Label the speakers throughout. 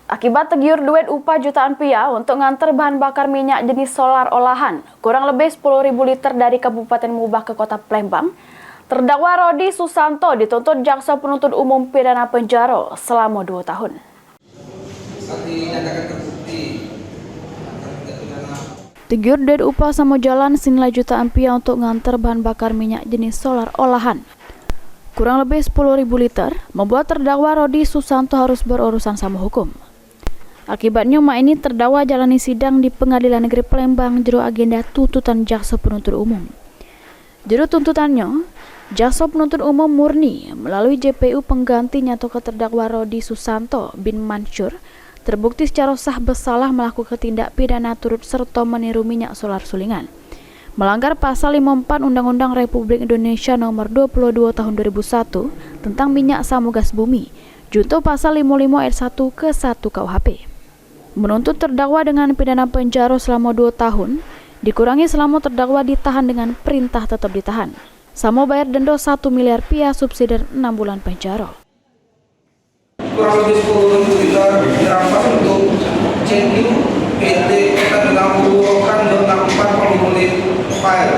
Speaker 1: Akibat tergiur duit upah jutaan rupiah untuk nganter bahan bakar minyak jenis solar olahan, kurang lebih 10.000 liter dari Kabupaten Mubah ke Kota Palembang, terdakwa Rodi Susanto dituntut jaksa penuntut umum pidana penjara selama 2 tahun. Tergiur duit upah sama jalan senilai jutaan rupiah untuk nganter bahan bakar minyak jenis solar olahan, kurang lebih 10.000 liter, membuat terdakwa Rodi Susanto harus berurusan sama hukum. Akibatnya, mak ini terdakwa jalani sidang di Pengadilan Negeri Palembang jero agenda tuntutan jaksa penuntut umum. Jero tuntutannya, jaksa penuntut umum murni melalui JPU penggantinya atau terdakwa Rodi Susanto bin Mansur terbukti secara sah bersalah melakukan tindak pidana turut serta meniru minyak solar sulingan, melanggar pasal 54 Undang-Undang Republik Indonesia Nomor 22 Tahun 2001 tentang minyak sama gas bumi, junto pasal 55 ayat 1 ke 1 KUHP. Menuntut terdakwa dengan pidana penjara selama 2 tahun, dikurangi selama terdakwa ditahan dengan perintah tetap ditahan. Sama bayar denda 1 miliar rupiah subsidi 6 bulan penjara.
Speaker 2: Kurang lebih 10.000 liter dirampas untuk CNU PT Kota Dengambukan dengan 40 unit file,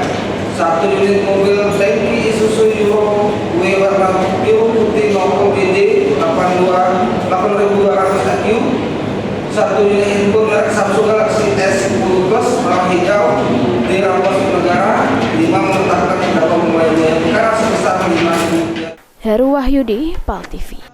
Speaker 2: 1 unit mobil tangki Isuzu Euro W warna biru putih nomor BD 8.200 AQ, 1 unit handphone merek Samsung Galaxy S10 Plus warna hijau dirampas negara, 5 menetapkan terdakwa mulai perkara sebesar 5 miliar.
Speaker 1: Heru Wahyudi, PAL TV.